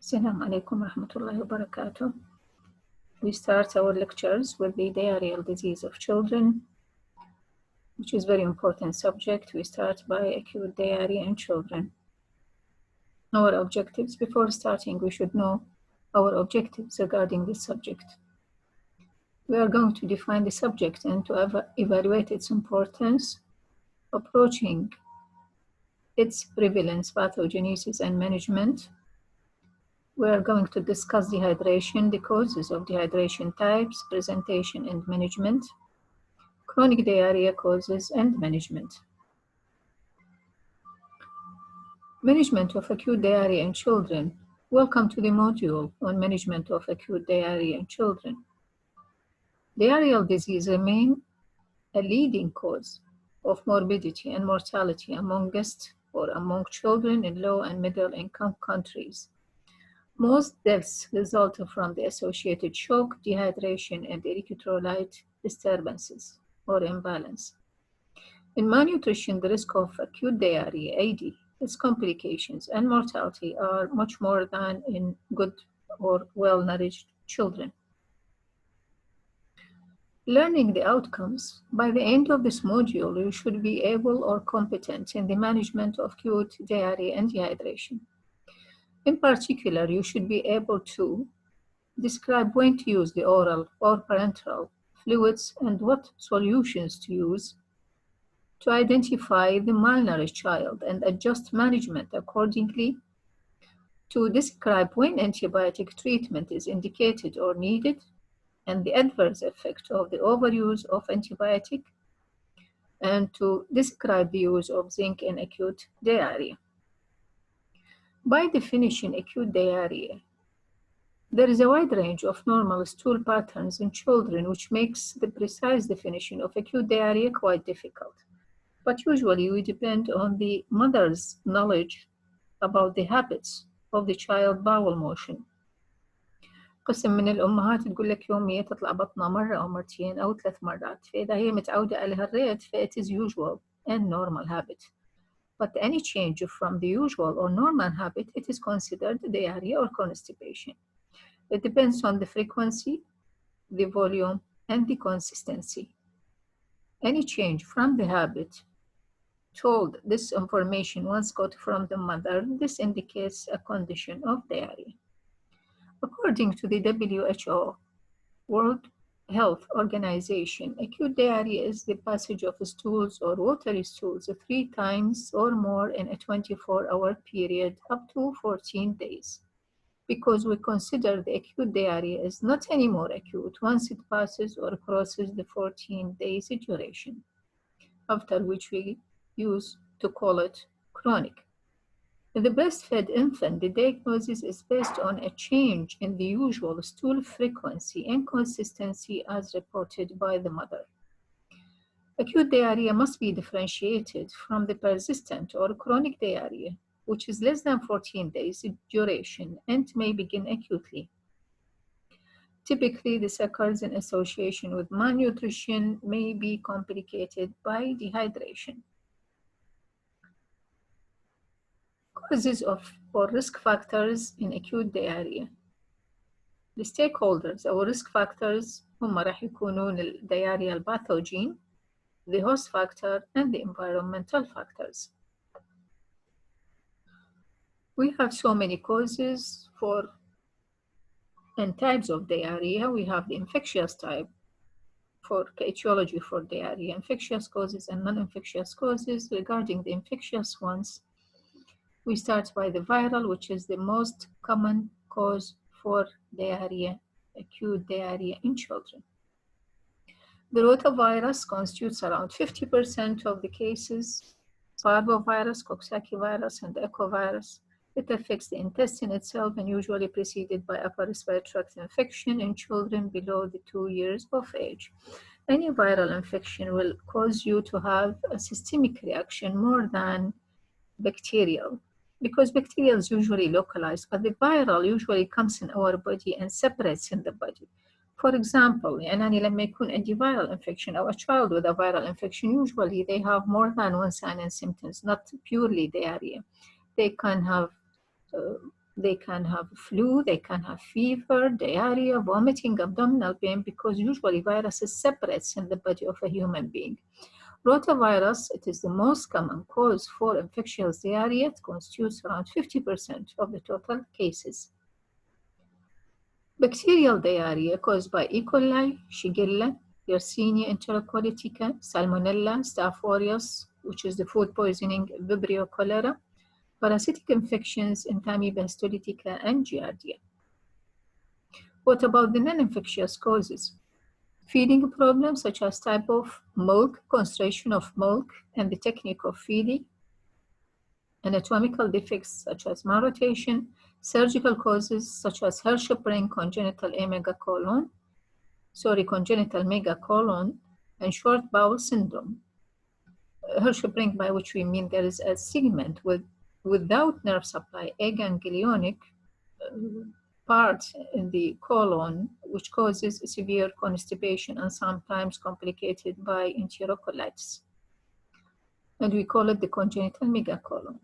Assalamu alaikum warahmatullahi wabarakatuh. We start our lectures with the diarrheal disease of children, which is a very important subject. We start by acute diarrhea in children. Our objectives. Before starting, we should know our objectives regarding this subject. We are going to define the subject and to evaluate its importance, approaching its prevalence, pathogenesis, and management. We are going to discuss dehydration, the causes of dehydration types, presentation and management, chronic diarrhea causes and management. Management of acute diarrhea in children. Welcome to the module on management of acute diarrhea in children. Diarrheal disease remains a leading cause of morbidity and mortality among children in low and middle income countries. Most deaths result from the associated shock, dehydration, and electrolyte disturbances or imbalance. In malnutrition, the risk of acute diarrhea, AD, its complications and mortality are much more than in good or well-nourished children. Learning the outcomes. By the end of this module, you should be able or competent in the management of acute diarrhea and dehydration. In particular, you should be able to describe when to use the oral or parenteral fluids and what solutions to use, to identify the malnourished child and adjust management accordingly, to describe when antibiotic treatment is indicated or needed, and the adverse effect of the overuse of antibiotic, and to describe the use of zinc in acute diarrhea. By definition, acute diarrhea. There is a wide range of normal stool patterns in children, which makes the precise definition of acute diarrhea quite difficult. But usually we depend on the mother's knowledge about the habits of the child bowel motion. قسم من الأمهات تقول لك يوميا تطلع بطنها مرة أو مرتين أو 3 مرات، فإذا هي متعودة على هالريت it is usual and normal habit. But any change from the usual or normal habit, it is considered diarrhea or constipation. It depends on the frequency, the volume, and the consistency. Any change from the habit told this information once got from the mother, this indicates a condition of diarrhea. According to the WHO, World Health Organization, acute diarrhea is the passage of stools or watery stools 3 times or more in a 24-hour period up to 14 days. Because we consider the acute diarrhea is not anymore acute once it passes or crosses the 14 days duration, after which we use to call it chronic. In the breastfed infant, the diagnosis is based on a change in the usual stool frequency and consistency as reported by the mother. Acute diarrhea must be differentiated from the persistent or chronic diarrhea, which is less than 14 days duration and may begin acutely. Typically, this occurs in association with malnutrition, may be complicated by dehydration. Causes of or risk factors in acute diarrhea. The stakeholders or risk factors هم راح يكونون diarrheal pathogen, the host factor, and the environmental factors. We have so many causes for and types of diarrhea. We have the infectious type for etiology for diarrhea, infectious causes and non-infectious causes. Regarding the infectious ones, we start by the viral, which is the most common cause for diarrhea, acute diarrhea in children. The rotavirus constitutes around 50% of the cases. Parvovirus, Coxsackie virus, and echovirus. It affects the intestine itself and usually preceded by upper respiratory tract infection in children below the 2 years of age. Any viral infection will cause you to have a systemic reaction more than bacterial, because bacterial is usually localized, but the viral usually comes in our body and separates in the body. For example, يعني لما يكون عندي viral infection or a child with a viral infection, usually they have more than one sign and symptoms, not purely diarrhea. They can have They can have flu, they can have fever, diarrhea, vomiting, abdominal pain, because usually viruses separates in the body of a human being. Rotavirus, it is the most common cause for infectious diarrhea. It constitutes around 50% of the total cases. Bacterial diarrhea caused by E. coli, Shigella, Yersinia enterocolitica, Salmonella, Staph aureus, which is the food poisoning, Vibrio cholera, parasitic infections, Entamoeba histolytica, and Giardia. What about the non-infectious causes? Feeding problems such as type of milk, concentration of milk, and the technique of feeding, anatomical defects such as malrotation, surgical causes such as Hirschsprung congenital congenital megacolon, and short bowel syndrome. Hirschsprung, by which we mean there is a segment without nerve supply, aganglionic part in the colon, which causes severe constipation and sometimes complicated by enterocolitis. And we call it the congenital megacolon.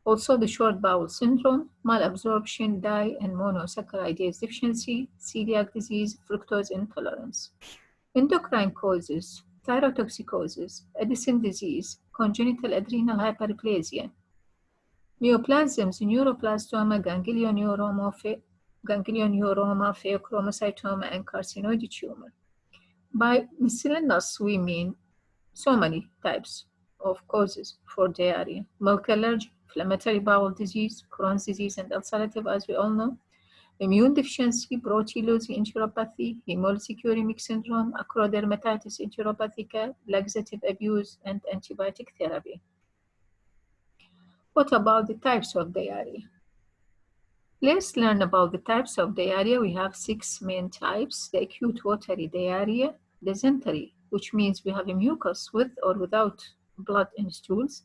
Also, the short bowel syndrome, malabsorption, dye and monosaccharidase deficiency, celiac disease, fructose intolerance. Endocrine causes, thyrotoxicosis, Addison disease, congenital adrenal hyperplasia, neoplasms, neuroblastoma, ganglioneuroma, pheochromocytoma, and carcinoid tumor. By miscellaneous, we mean so many types of causes for diarrhea: milk allergy, inflammatory bowel disease, Crohn's disease, and ulcerative, as we all know, immune deficiency, Brochelose enteropathy, hemolytic uremic syndrome, acrodermatitis enteropathica, laxative abuse, and antibiotic therapy. What about the types of diarrhea? Let's learn about the types of diarrhea. We have 6 main types: the acute watery diarrhea, dysentery, which means we have a mucus with or without blood in stools.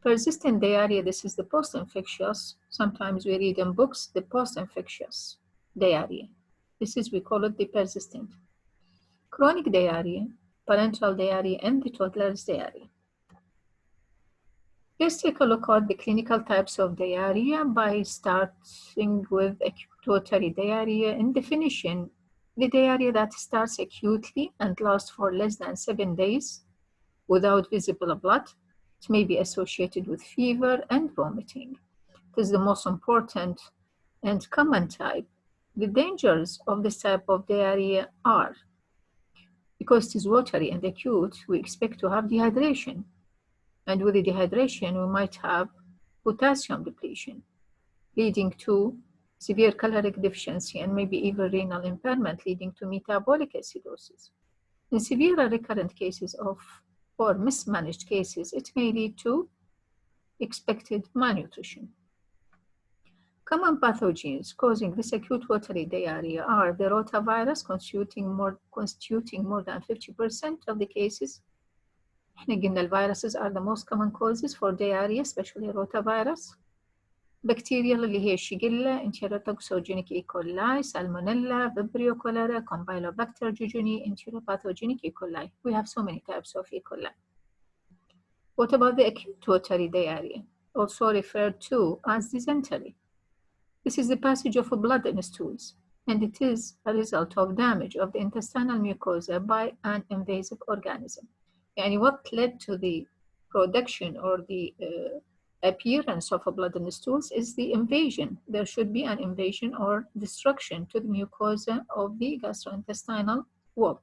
Persistent diarrhea, this is the post-infectious. Sometimes we read in books the post-infectious diarrhea. This is, we call it the persistent. Chronic diarrhea, parenteral diarrhea, and the toddler's diarrhea. Let's take a look at the clinical types of diarrhea by starting with acute watery diarrhea. In definition, the diarrhea that starts acutely and lasts for less than 7 days without visible blood. It may be associated with fever and vomiting. It is the most important and common type. The dangers of this type of diarrhea are, because it is watery and acute, we expect to have dehydration. And with the dehydration, we might have potassium depletion, leading to severe caloric deficiency and maybe even renal impairment, leading to metabolic acidosis. In severe or recurrent cases or mismanaged cases, it may lead to expected malnutrition. Common pathogens causing this acute watery diarrhea are the rotavirus, constituting more than 50% of the cases. Viruses are the most common causes for diarrhea, especially rotavirus. Bacterial اللي هي Shigella, Enterotoxogenic E. coli, Salmonella, Vibrio cholera, Campylobacter jejuni, Enteropathogenic E. coli. We have so many types of E. coli. What about the acute watery diarrhea, also referred to as dysentery? This is the passage of blood in stools, and it is a result of damage of the intestinal mucosa by an invasive organism. And what led to the production or the appearance of blood in the stools is the invasion. There should be an invasion or destruction to the mucosa of the gastrointestinal wall.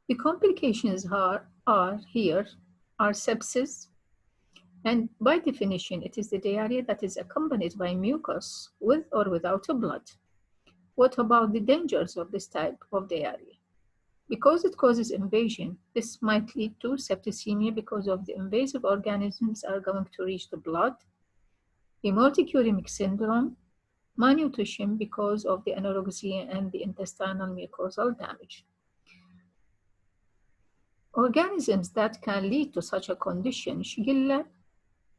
The complications are sepsis, and by definition, it is the diarrhea that is accompanied by mucus with or without blood. What about the dangers of this type of diarrhea? Because it causes invasion, this might lead to septicemia because of the invasive organisms are going to reach the blood, hemolytic uremic syndrome, malnutrition because of the anorexia and the intestinal mucosal damage. Organisms that can lead to such a condition: Shigella,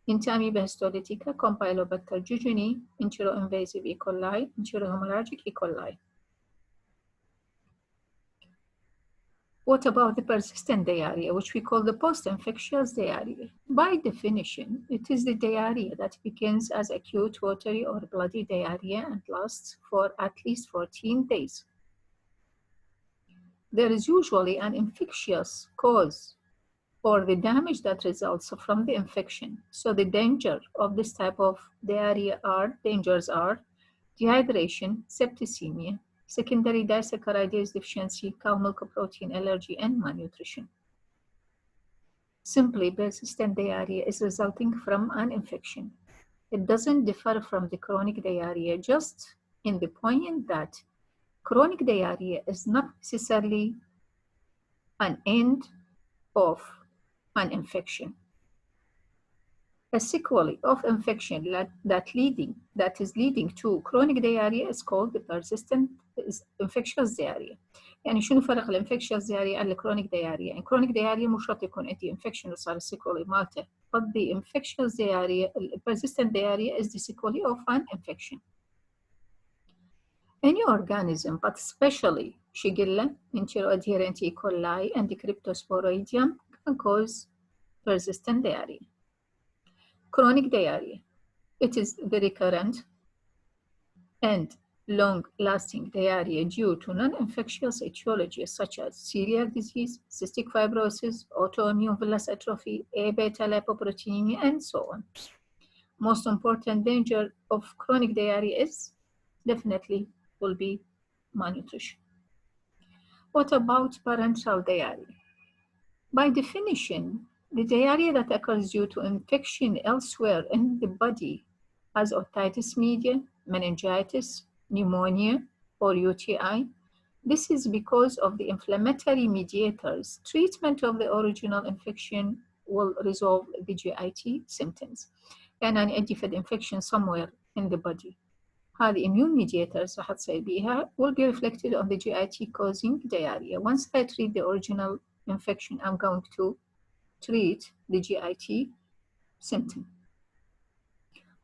Entamoeba histolytica, Campylobacter jejuni, enteroinvasive E. coli, enterohemorrhagic E. coli. What about the persistent diarrhea, which we call the post-infectious diarrhea? By definition, it is the diarrhea that begins as acute watery or bloody diarrhea and lasts for at least 14 days. There is usually an infectious cause or the damage that results from the infection. So the danger of this type of diarrhea dangers are dehydration, septicemia, secondary disaccharidase deficiency, cow milk protein allergy, and malnutrition. Simply, persistent diarrhea is resulting from an infection. It doesn't differ from the chronic diarrhea, just in the point that chronic diarrhea is not necessarily an end of an infection. A sequelae of infection that is leading to chronic diarrhea is called the persistent infectious diarrhea. يعني شنو فرق الانفكشنز diarrhea عن الكرونيك diarrhea؟ يعني chronic diarrhea مو شرط يكون عندي infection وصار السيكولي مالته. But the infectious diarrhea, persistent diarrhea is the sequelae of an infection. Any organism, but especially Shigella, Enteroadherent E. coli, and the Cryptosporidium can cause persistent diarrhea. Chronic diarrhea. It is the recurrent and long-lasting diarrhea due to non-infectious etiologies such as celiac disease, cystic fibrosis, autoimmune villus atrophy, A-beta lipoproteinemia, and so on. Most important danger of chronic diarrhea is definitely will be malnutrition. What about parenteral diarrhea? By definition, the diarrhea that occurs due to infection elsewhere in the body as otitis media, meningitis, pneumonia, or UTI. This is because of the inflammatory mediators. Treatment of the original infection will resolve the GIT symptoms. يعني أنا عندي فد infection somewhere in the body. هذه immune mediators راح تصير بيها will be reflected on the GIT causing diarrhea. Once I treat the original infection, I'm going to treat the GIT symptom.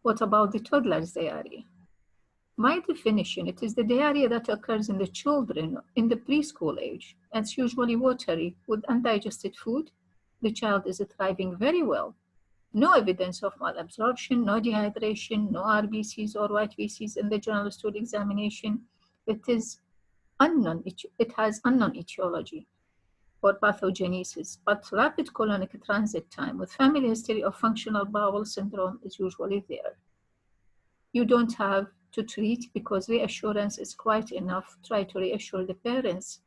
What about the toddler's diarrhea? By definition, it is the diarrhea that occurs in the children in the preschool age. It's usually watery with undigested food. The child is thriving very well. No evidence of malabsorption, no dehydration, no RBCs or white VCs in the general stool examination. It has unknown etiology or pathogenesis, but rapid colonic transit time with family history of functional bowel syndrome is usually there. You don't have to treat because reassurance is quite enough. Try to reassure the parents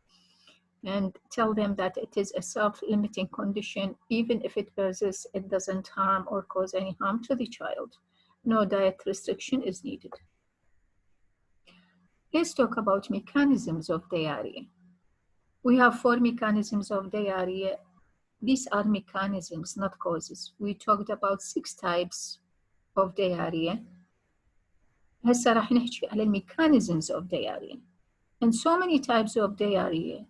and tell them that it is a self-limiting condition. Even if it persists, it doesn't harm or cause any harm to the child. No diet restriction is needed. Let's talk about mechanisms of diarrhea. We have 4 mechanisms of diarrhea. These are mechanisms, not causes. We talked about 6 types of diarrhea. هسه راح نحكي على mechanisms of diarrhea. And so many types of diarrhea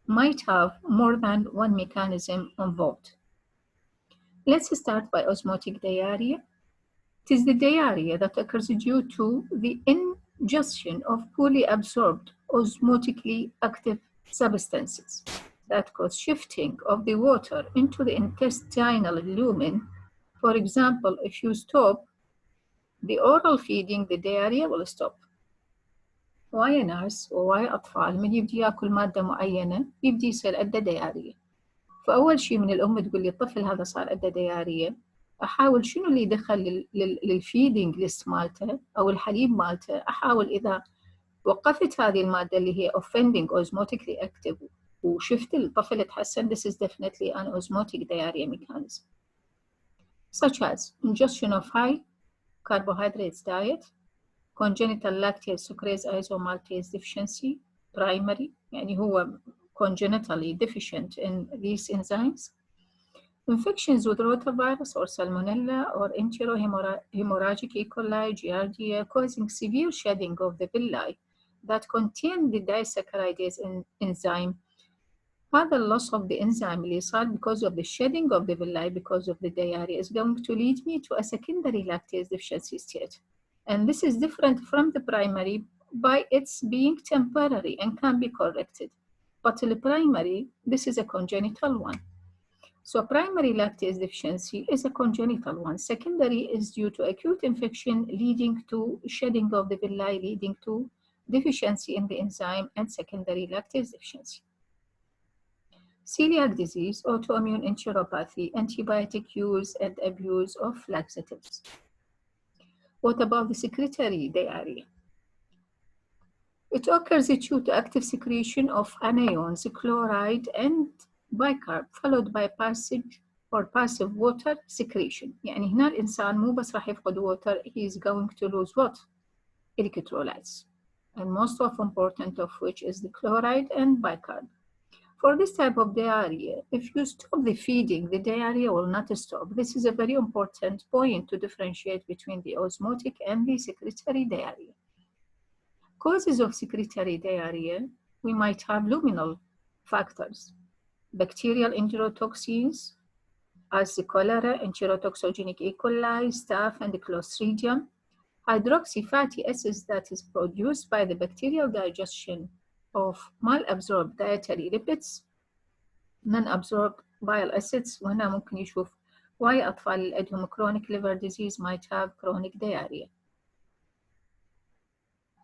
might have more than one mechanism involved. Let's start by osmotic diarrhea. It is the diarrhea that occurs due to the ingestion of poorly absorbed osmotically active substances that cause shifting of the water into the intestinal lumen. For example, if you stop the oral feeding, the diarrhea will stop. وهاي ناس وهاي أطفال من يبدي ياكل مادة معينة يبدي يصير عنده ديارية. فأول شيء من الأم تقول لي الطفل هذا صار عنده ديارية، أحاول شنو اللي يدخل للفيدينج ليست مالته أو الحليب مالته، أحاول إذا وقفت هذه المادة اللي هي offending osmotically active وشفت الطفل تحسن. This is definitely an osmotic diarrhea mechanism, such as ingestion of high carbohydrates diet, congenital lactase sucrase isomaltase deficiency, primary, يعني هو congenitally deficient in these enzymes, infections with rotavirus or salmonella or enterohemorrhagic E. coli, giardia, causing severe shedding of the villi that contain the disaccharidase enzyme. هذا loss of the enzyme اللي صار because of the shedding of the villi because of the diarrhea is going to lead me to a secondary lactase deficiency state. And this is different from the primary by its being temporary and can be corrected. But the primary, this is a congenital one. So primary lactase deficiency is a congenital one. Secondary is due to acute infection leading to shedding of the villi, leading to deficiency in the enzyme and secondary lactase deficiency. Celiac disease, autoimmune enteropathy, antibiotic use and abuse of laxatives. What about the secretory diarrhea? It occurs due to active secretion of anions, chloride and bicarb, followed by passive water secretion. يعني هنا الإنسان مو بس راح يفقد water, he is going to lose what? Electrolytes. And most of important of which is the chloride and bicarb. For this type of diarrhea, if you stop the feeding, the diarrhea will not stop. This is a very important point to differentiate between the osmotic and the secretory diarrhea. Causes of secretory diarrhea, we might have luminal factors, bacterial enterotoxins, as the cholera, enterotoxogenic E. coli, staph, and Clostridium, hydroxy fatty acids that is produced by the bacterial digestion of malabsorbed dietary lipids, non-absorbed bile acids. وهنا ممكن يشوف why أطفال اللي عندهم chronic liver disease might have chronic diarrhea.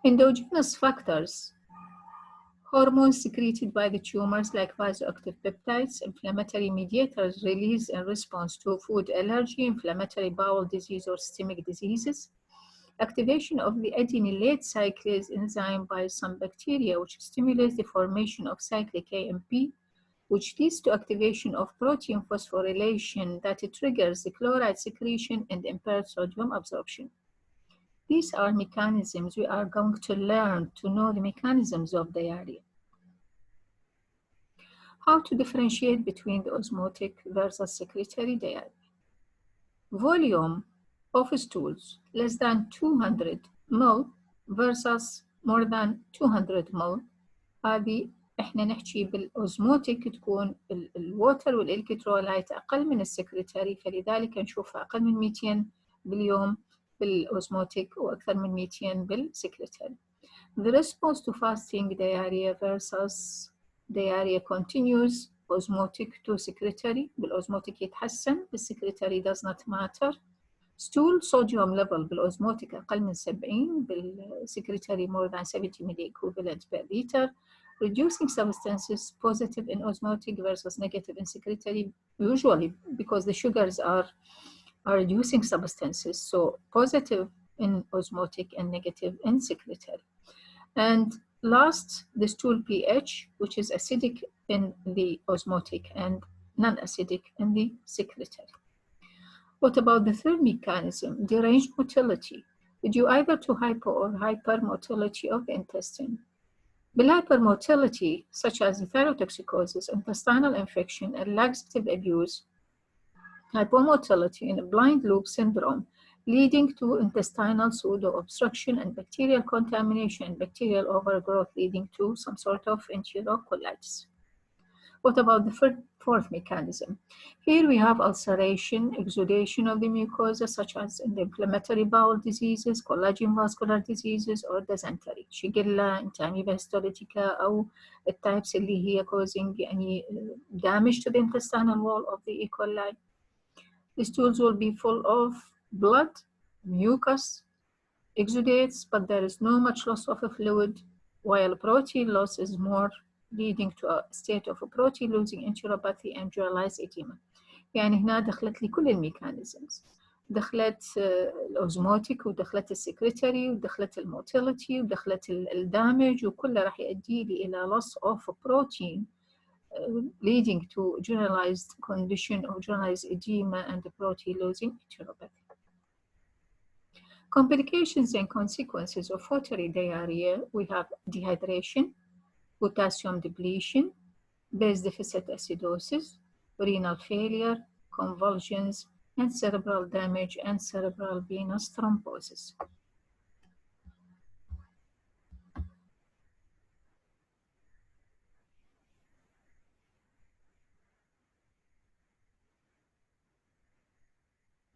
Endogenous factors, hormones secreted by the tumors like vasoactive peptides, inflammatory mediators released in response to food allergy, inflammatory bowel disease or systemic diseases, activation of the adenylate cyclase enzyme by some bacteria which stimulates the formation of cyclic AMP, which leads to activation of protein phosphorylation that triggers the chloride secretion and impaired sodium absorption. These are mechanisms we are going to learn to know the mechanisms of diarrhea. How to differentiate between the osmotic versus secretory diarrhea. Volume of stools less than 200 ml versus more than 200 ml. هذه احنا نحكي بالأوزموتيك تكون الووتر والإلكترولايت أقل من السكرتاري، فلذلك نشوفها أقل من 200 باليوم بالأوزموتيك وأكثر من 200 بالسكرتاري. The response to fasting diarrhea versus diarrhea continues osmotic to secretory. بالأوزموتيك يتحسن، بالسكرتاري does not matter. Stool sodium level بالأوزموتيك أقل من 70، بالسكرتاري more than 70 milli equivalent per liter. Reducing substances positive in osmotic versus negative in secretory, usually because the sugars are reducing substances, so positive in osmotic and negative in secretory. And last, the stool pH, which is acidic in the osmotic and non-acidic in the secretory. What about the third mechanism, deranged motility, due either to hypo or hypermotility of the intestine? Hypermotility, such as thyrotoxicosis, intestinal infection, and laxative abuse, hypomotility in blind loop syndrome, leading to intestinal pseudo-obstruction and bacterial contamination, bacterial overgrowth, leading to some sort of enterocolitis. What about the fourth mechanism? Here we have ulceration, exudation of the mucosa, such as in the inflammatory bowel diseases, collagen vascular diseases, or dysentery. شيجيلا, انتاميبا histolytica, أو الtypes اللي هي causing يعني damage to the intestinal wall of the E. coli. The stools will be full of blood, mucus, exudates, but there is no much loss of a fluid, while protein loss is more, leading to a state of protein losing enteropathy and generalized edema. يعني هنا دخلت لي كل الميكانيزمز، دخلت الأوزموتيك ودخلت السكرتري ودخلت الموتيليتي ودخلت الدامج، وكله راح يؤدي لي إلى loss of protein leading to generalized condition of generalized edema and protein losing enteropathy. Complications and consequences of watery diarrhea, we have dehydration, potassium depletion, base deficit acidosis, renal failure, convulsions, and cerebral damage and cerebral venous thrombosis.